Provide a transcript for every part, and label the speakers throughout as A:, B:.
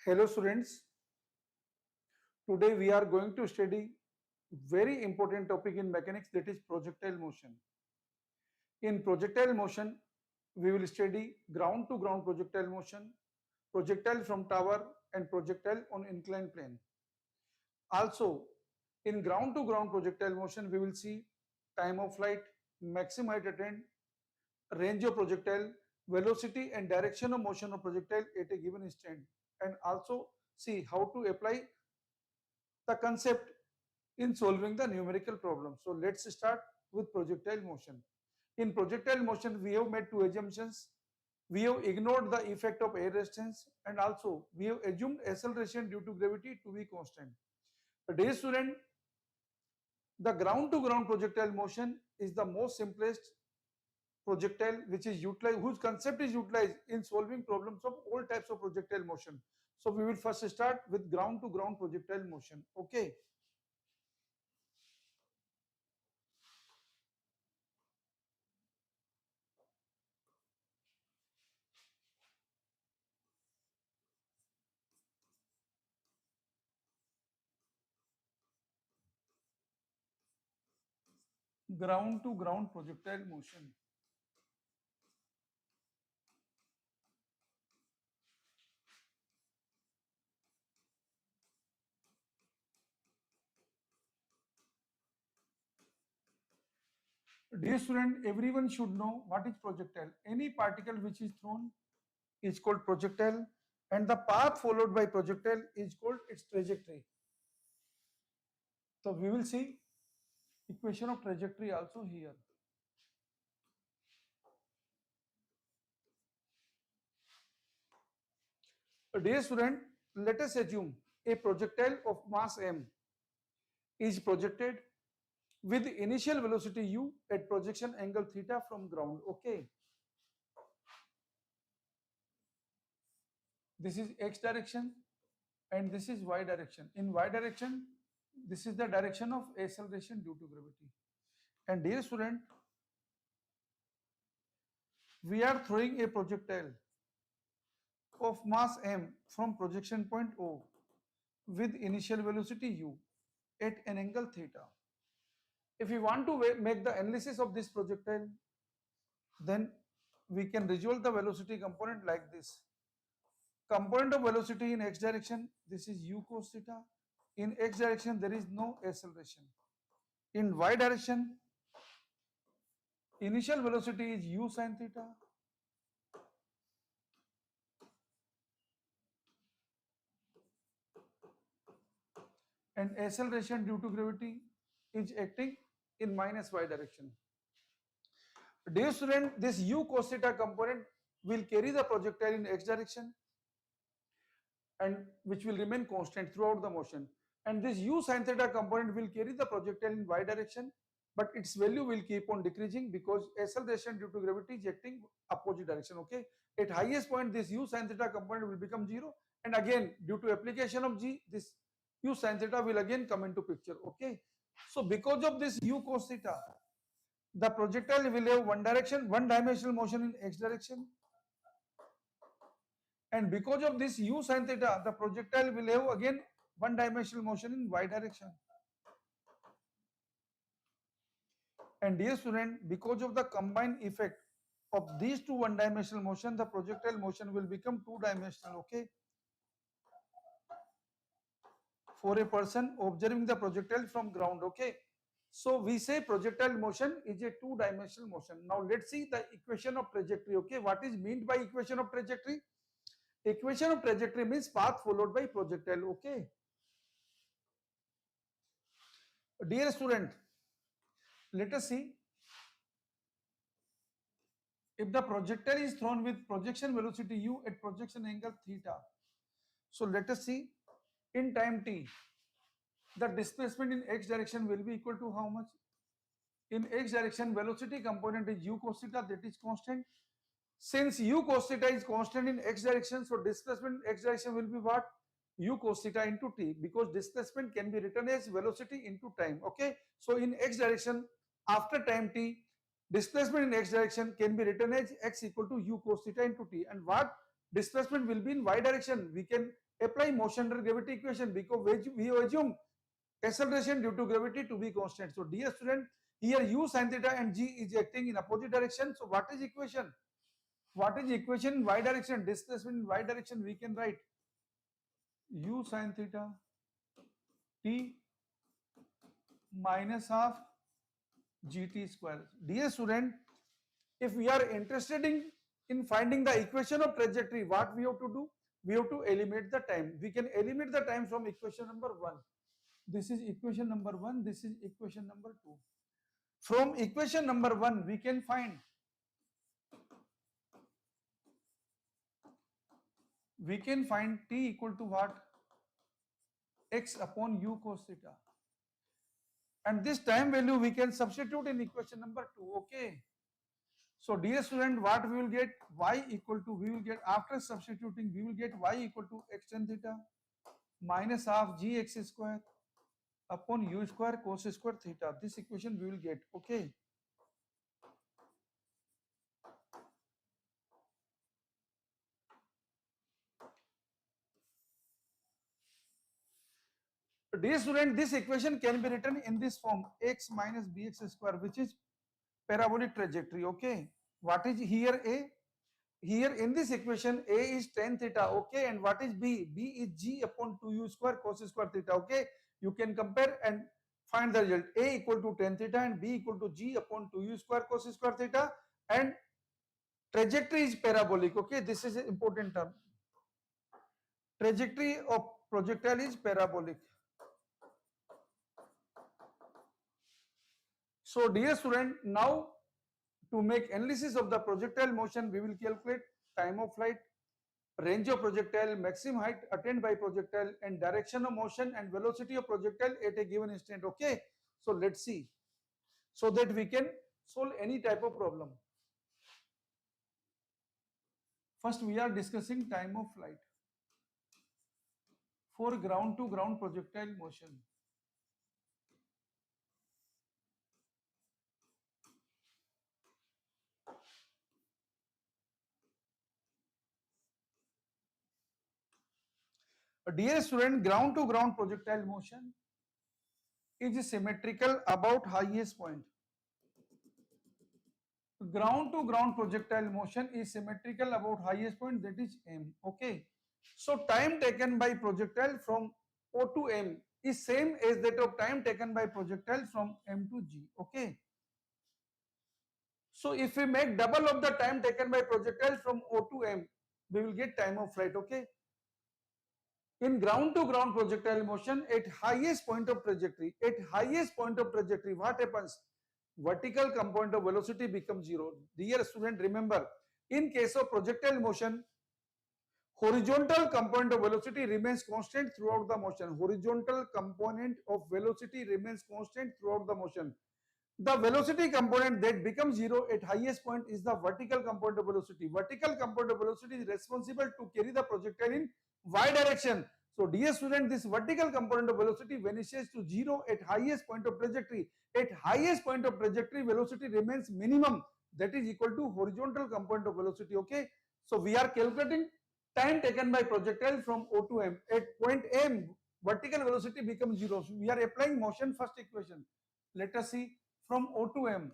A: Hello students, today we are going to study very important topic in mechanics, that is projectile motion. In projectile motion, we will study ground to ground projectile motion, projectile from tower and projectile on inclined plane. Also, in ground to ground projectile motion, we will see time of flight, maximum height attained, range of projectile, velocity and direction of motion of projectile at a given instant, and also see how to apply the concept in solving the numerical problem. So let's start with projectile motion. In projectile motion, we have made two assumptions. We have ignored the effect of air resistance, and also we have assumed acceleration due to gravity to be constant. Dear student, the ground to ground projectile motion is the most simplest projectile which is utilized, whose concept is utilized in solving problems of all types of projectile motion. So we will first start with ground to ground projectile motion. Okay. Ground to ground projectile motion. Dear student, everyone should know what is projectile. Any particle which is thrown is called projectile, and the path followed by projectile is called its trajectory. So we will see equation of trajectory also here. Dear student, let us assume a projectile of mass m is projected with initial velocity u at projection angle theta from ground. Okay. This is x direction and this is y direction. In y direction, this is the direction of acceleration due to gravity. And dear student, we are throwing a projectile of mass m from projection point O with initial velocity u at an angle theta. If we want to make the analysis of this projectile, then we can resolve the velocity component like this. Component of velocity in x direction, this is u cos theta. In x direction, there is no acceleration. In y direction, initial velocity is u sin theta. And acceleration due to gravity is acting in minus y direction. Dear student, this u cos theta component will carry the projectile in x direction and which will remain constant throughout the motion. And this u sin theta component will carry the projectile in y direction, but its value will keep on decreasing because acceleration due to gravity is acting opposite direction. Okay. At highest point, this u sin theta component will become 0, and again due to application of g, this u sin theta will again come into picture. Okay. So because of this u cos theta, the projectile will have one dimensional motion in x direction, and because of this u sin theta, the projectile will have again one dimensional motion in y direction. And dear student, because of the combined effect of these two one dimensional motion, the projectile motion will become two dimensional. Okay, for a person observing the projectile from ground. Okay, so we say projectile motion is a two dimensional motion. Now let's see the equation of trajectory. Okay, what is meant by equation of trajectory? Equation of trajectory means path followed by projectile. Okay, dear student, let us see. If the projectile is thrown with projection velocity u at projection angle theta, so let us see, in time t, the displacement in x direction will be equal to how much? In x direction, velocity component is u cos theta, that is constant. Since u cos theta is constant in x direction, so displacement in x direction will be what? U cos theta into t, because displacement can be written as velocity into time. Okay, so in x direction, after time t, displacement in x direction can be written as x equal to u cos theta into t. And what displacement will be in y direction? We can apply motion under gravity equation because we assume acceleration due to gravity to be constant. So dear student, here u sin theta and g is acting in opposite direction. So what is equation? What is equation in y direction? Displacement in y direction, we can write u sin theta t minus half gt square. Dear student, if we are interested in finding the equation of trajectory, what we have to do? We have to eliminate the time. We can eliminate the time from equation number 1. This is equation number 1, this is equation number 2. From equation number 1, we can find t equal to what? X upon u cos theta. And this time value we can substitute in equation number 2, okay? So dear student, what we will get? Y equal to, we will get, after substituting, we will get y equal to x tan theta minus half gx square upon u square cos square theta. This equation we will get, okay? Dear student, this equation can be written in this form, x minus bx square, which is parabolic trajectory, okay? What is here a? Here in this equation, a is tan theta, okay? And what is b? B is g upon 2u square cos square theta, okay? You can compare and find the result. A equal to tan theta and b equal to g upon 2u square cos square theta, and trajectory is parabolic, okay? This is an important term. Trajectory of projectile is parabolic. So dear student, now to make analysis of the projectile motion, we will calculate time of flight, range of projectile, maximum height attained by projectile, and direction of motion and velocity of projectile at a given instant, okay? So let's see, so that we can solve any type of problem. First we are discussing time of flight for ground to ground projectile motion. Dear student, ground to ground projectile motion is symmetrical about highest point. Ground to ground projectile motion is symmetrical about highest point, that is M, okay? So time taken by projectile from O to M is same as that of time taken by projectile from M to G, okay? So if we make double of the time taken by projectile from O to M, we will get time of flight, okay? In ground to ground projectile motion, at highest point of trajectory, what happens? Vertical component of velocity becomes 0. Dear student, remember, in case of projectile motion, horizontal component of velocity remains constant throughout the motion. Horizontal component of velocity remains constant throughout the motion. The velocity component that becomes 0 at highest point is the vertical component of velocity. Vertical component of velocity is responsible to carry the projectile in y direction. So dear student, this vertical component of velocity vanishes to 0 at highest point of trajectory. At highest point of trajectory, velocity remains minimum, that is equal to horizontal component of velocity, okay? So we are calculating time taken by projectile from O to M. At point M, vertical velocity becomes 0. So we are applying motion first equation. Let us see. From O to M,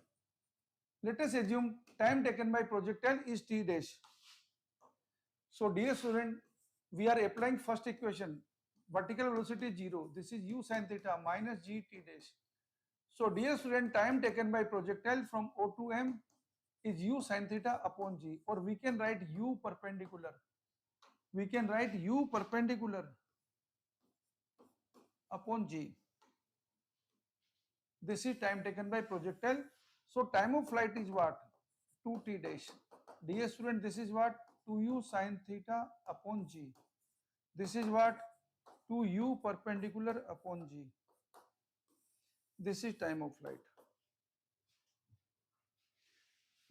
A: let us assume time taken by projectile is t dash. So dear student, we are applying first equation. Vertical velocity 0. This is u sin theta minus g t dash. So dear student, time taken by projectile from O to M is u sin theta upon g, or we can write u perpendicular. We can write u perpendicular upon g. This is time taken by projectile. So time of flight is what? 2t dash. Dear student, this is what? 2u sin theta upon g. This is what? 2u perpendicular upon g. This is time of flight.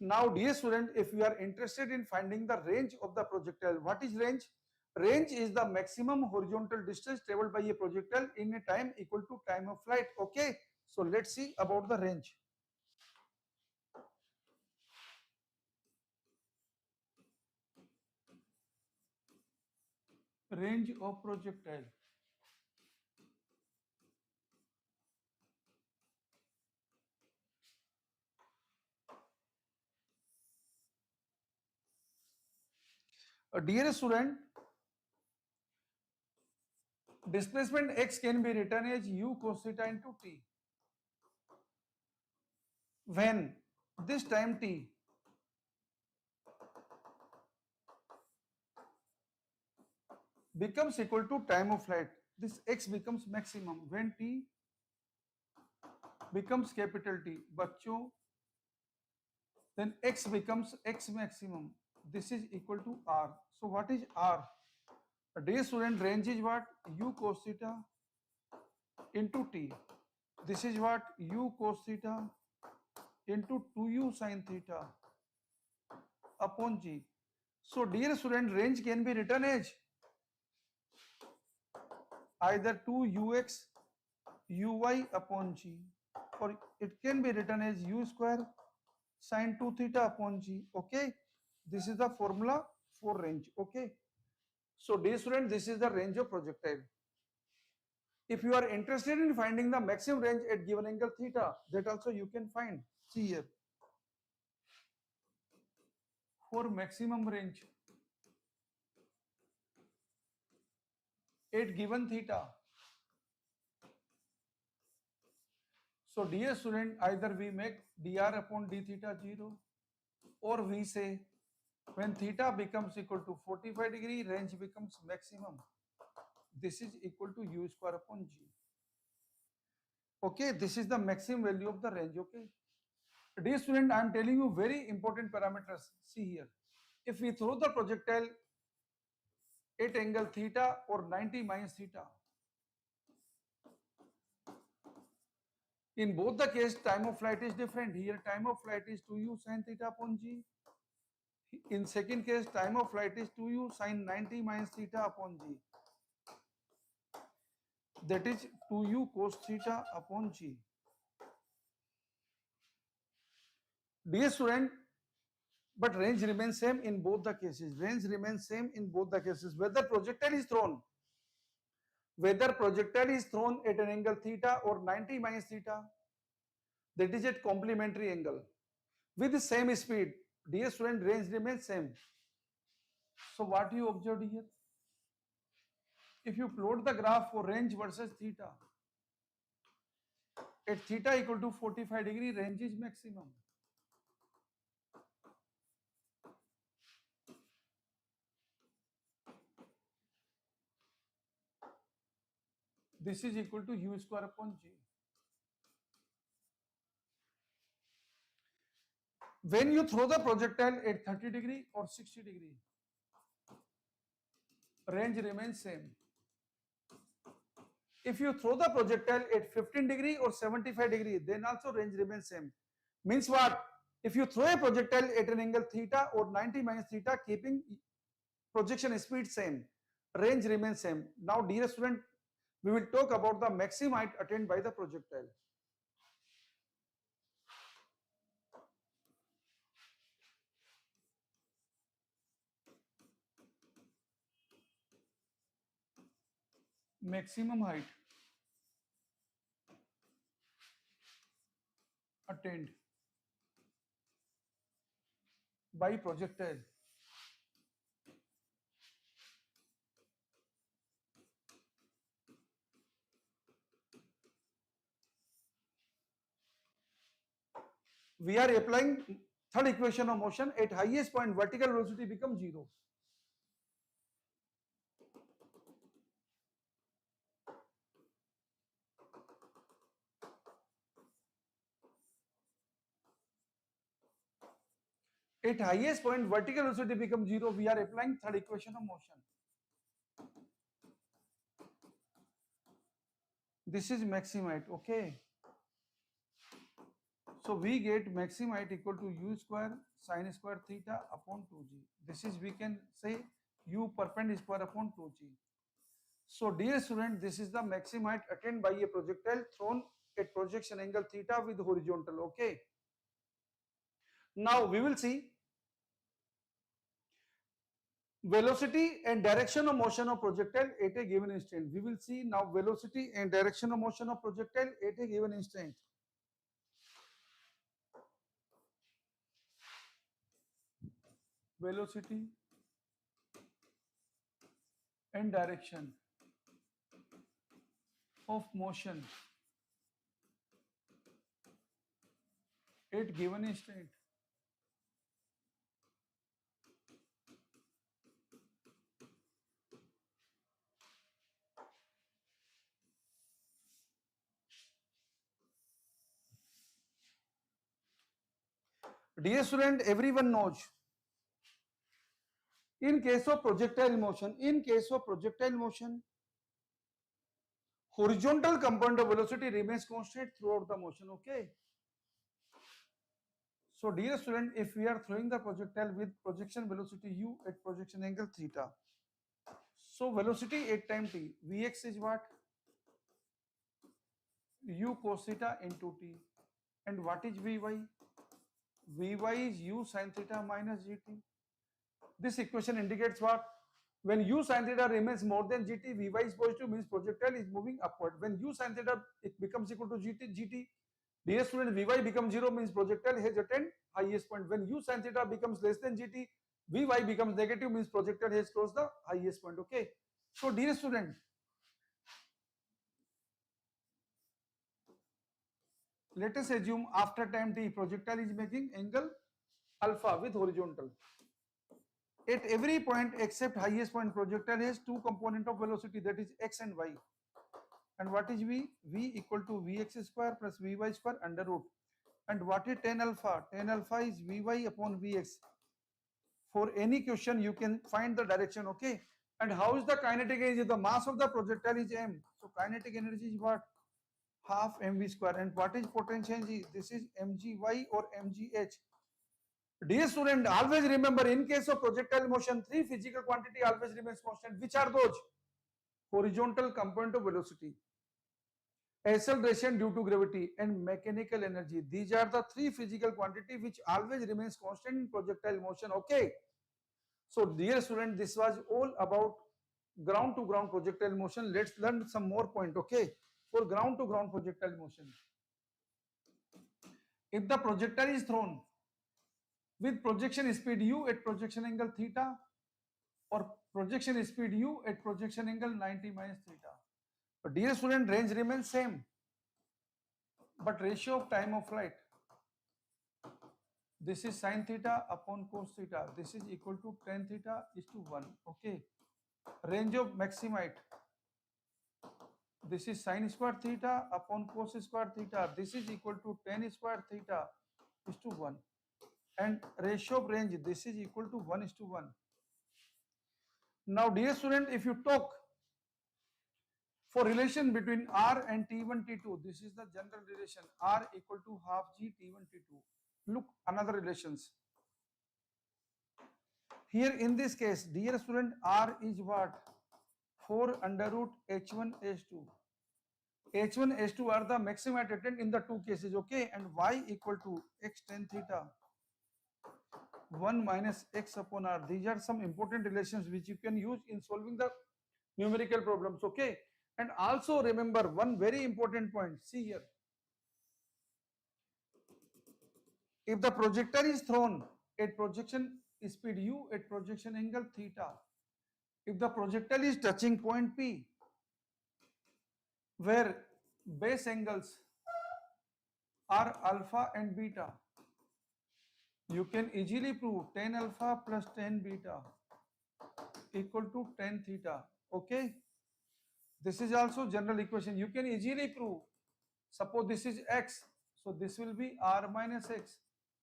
A: Now dear student, if you are interested in finding the range of the projectile, what is range? Range is the maximum horizontal distance traveled by a projectile in a time equal to time of flight, okay? So let's see about the range. range of projectile. Dear student, displacement x can be written as u cos theta into t. When this time t becomes equal to time of flight, this x becomes maximum when t becomes capital T. बच्चों, then x becomes x maximum. This is equal to r. So what is r? Dear student, range is what? U cos theta into t. This is what? U cos theta into 2u sin theta upon g. So dear student, range can be written as either 2ux uy upon g, or it can be written as u square sin 2 theta upon g. Okay, this is the formula for range. Okay, so dear student, this is the range of projectile. If you are interested in finding the maximum range at given angle theta, that also you can find. See here, for maximum range at given theta. So dear student, either we make dr upon d theta 0, or we say when theta becomes equal to 45 degree, range becomes maximum. This is equal to u square upon g. Okay, this is the maximum value of the range. Okay, dear student, I am telling you very important parameters. See here, if we throw the projectile at angle theta or 90 minus theta, in both the case time of flight is different. Here time of flight is 2u sin theta upon g. In second case time of flight is 2u sin 90 minus theta upon g. That is 2u cos theta upon g. Dear student, but range remains same in both the cases. Range remains same in both the cases. Whether projectile is thrown at an angle theta or 90 minus theta, that is at complementary angle with the same speed. Dear student, range remains same. So what you observed here? If you plot the graph for range versus theta, at theta equal to 45 degree, range is maximum. This is equal to u square upon g. When you throw the projectile at 30 degree or 60 degree, range remains same. If you throw the projectile at 15 degree or 75 degree, then also range remains same. Means what? If you throw a projectile at an angle theta or 90 minus theta, keeping projection speed same, range remains same. Now dear student, we will talk about the maximum height attained by the projectile. Maximum height attained by projectile. We are applying third equation of motion. At highest point, vertical velocity becomes 0. At highest point, vertical velocity becomes 0. We are applying third equation of motion. This is maximum height. Okay. So we get maximum height equal to u square sin square theta upon 2g. This is, we can say, u perpendicular upon 2g. So dear student, this is the maximum height attained by a projectile thrown at projection angle theta with horizontal. Okay. Now we will see velocity and direction of motion of projectile at a given instant. We will see now velocity and direction of motion of projectile at a given instant. Velocity and direction of motion at given instant. Dear student, everyone knows in case of projectile motion, horizontal component of velocity remains constant throughout the motion. Okay. So dear student, if we are throwing the projectile with projection velocity u at projection angle theta, so velocity at time t, Vx is what? U cos theta into t. And what is Vy? Vy is u sin theta minus gt. This equation indicates what? When u sin theta remains more than gt, Vy is positive, means projectile is moving upward. When u sin theta it becomes equal to gt, dear student, Vy becomes 0, means projectile has attained highest point. When u sin theta becomes less than gt, Vy becomes negative, means projectile has crossed the highest point. Okay. So dear student, let us assume after time t, projectile is making angle alpha with horizontal. At every point except highest point, projectile has two component of velocity, that is x and y. And what is v? V equal to vx square plus vy square under root. And what is tan alpha? Tan alpha is vy upon vx. For any question you can find the direction. Okay. And how is the kinetic energy? The mass of the projectile is m. So kinetic energy is what? Half mv square. And what is potential energy? This is mgy or mgh. Dear student, always remember, in case of projectile motion, three physical quantity always remains constant. Which are those? Horizontal component of velocity, acceleration due to gravity, and mechanical energy. These are the three physical quantity which always remains constant in projectile motion. Okay. So dear student, this was all about ground to ground projectile motion. Let's learn some more point. Okay. For ground to ground projectile motion, if the projectile is thrown with projection speed u at projection angle theta, or projection speed u at projection angle 90 minus theta. But dear student, range remains same, but ratio of time of flight, this is sin theta upon cos theta, this is equal to tan theta is to 1. Okay. Range of maximite, this is sin square theta upon cos square theta, this is equal to tan square theta is to 1. And ratio of range, this is equal to 1 is to 1. Now dear student, if you talk for relation between R and T1, T2, this is the general relation, R equal to half G T1, T2. Look, another relations. Here in this case, dear student, R is what? 4 under root H1, H2. H1, H2 are the maximum attained in the two cases, okay? And Y equal to X tan theta 1 minus X upon R. These are some important relations which you can use in solving the numerical problems, okay? And also remember one very important point. See here. If the projectile is thrown at projection speed u at projection angle theta, if the projectile is touching point P, where base angles are alpha and beta, you can easily prove tan alpha plus tan beta equal to tan theta. Okay. This is also general equation. You can easily prove. Suppose this is x, so this will be r minus x.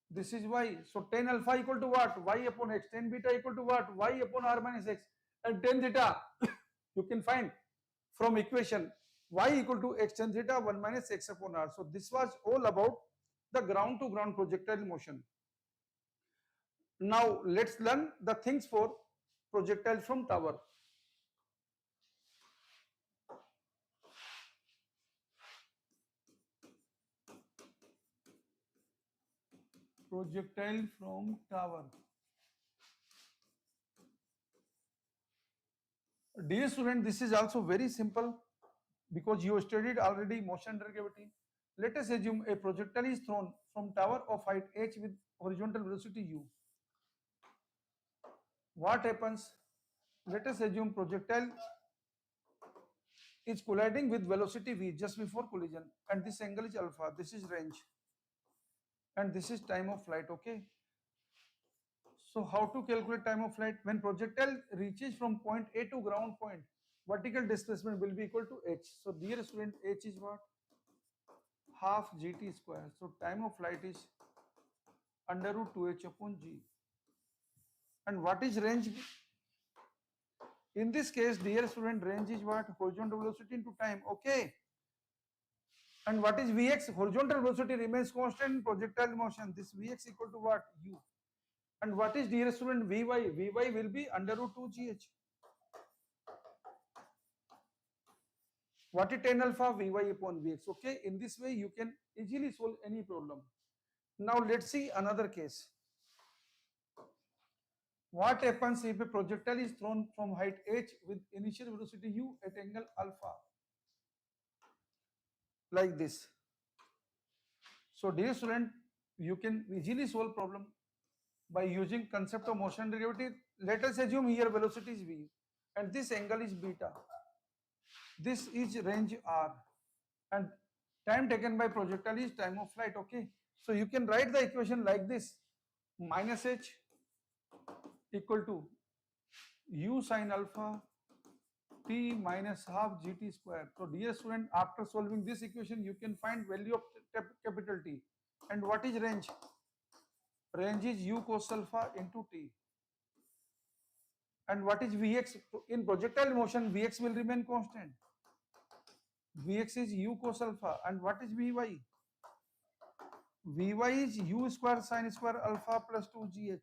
A: This is y. So tan alpha equal to what? Y upon x. Tan beta equal to what? Y upon r minus x. And tan theta, you can find from equation y equal to x tan theta 1 minus x upon r. So this was all about the ground to ground projectile motion. Now let's learn the things for projectile from tower. Projectile from tower. Dear student, this is also very simple because you studied already motion under gravity. Let us assume a projectile is thrown from tower of height h with horizontal velocity u. What happens? Let us assume projectile is colliding with velocity v just before collision, and this angle is alpha, this is range, and this is time of flight. Okay, so how to calculate time of flight? When projectile reaches from point A to ground point, vertical displacement will be equal to h. So dear student, h is what? Half gt square. So time of flight is under root 2h upon g. And what is range? In this case, dear student, range is what? Horizontal velocity into time. Okay. And what is Vx? Horizontal velocity remains constant in projectile motion. This Vx equal to what? U. And what is, dear student, Vy? Vy will be under root 2gh. What is tan alpha? Vy upon Vx. Okay. In this way, you can easily solve any problem. Now let's see another case. What happens if a projectile is thrown from height h with initial velocity u at angle alpha? Like this. So dear student, you can easily solve problem by using concept of motion under gravity. Let us assume here velocity is v and this angle is beta. This is range r and time taken by projectile is time of flight. Okay, so you can write the equation like this: minus h equal to u sin alpha t minus half gt square. So dear student, after solving this equation, you can find value of capital T. And what is range? Range is u cos alpha into t. And what is Vx? In projectile motion, Vx will remain constant. Vx is u cos alpha. And what is Vy? Vy is u square sin square alpha plus 2gh.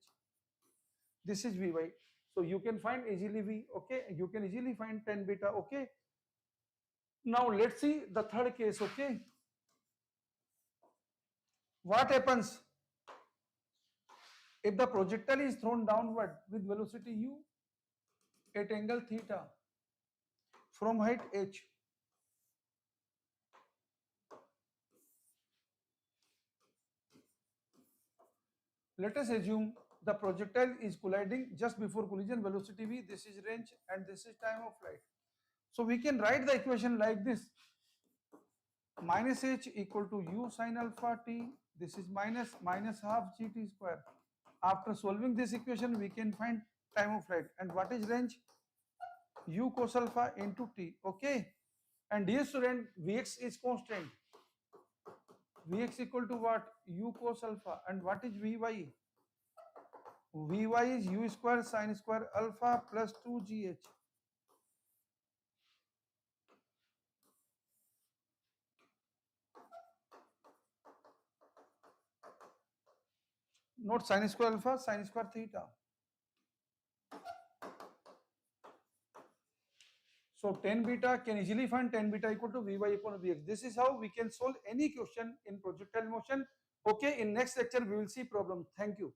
A: This is Vy. So you can find easily V. Okay, you can easily find tan beta. Okay. Now let's see the third case. Okay. What happens if the projectile is thrown downward with velocity u at angle theta from height h? Let us assume the projectile is colliding just before collision, velocity v, this is range, and this is time of flight. So we can write the equation like this: minus h equal to u sin alpha t, this is minus half gt square. After solving this equation, we can find time of flight. And what is range? U cos alpha into t. Okay. And dear student, Vx is constant. Vx equal to what? U cos alpha. And what is Vy? Vy is u square sin square alpha plus 2gh. Not sin square alpha, sin square theta. So tan beta, can easily find tan beta equal to Vy upon Vx. This is how we can solve any question in projectile motion. Okay, in next lecture we will see problem. Thank you.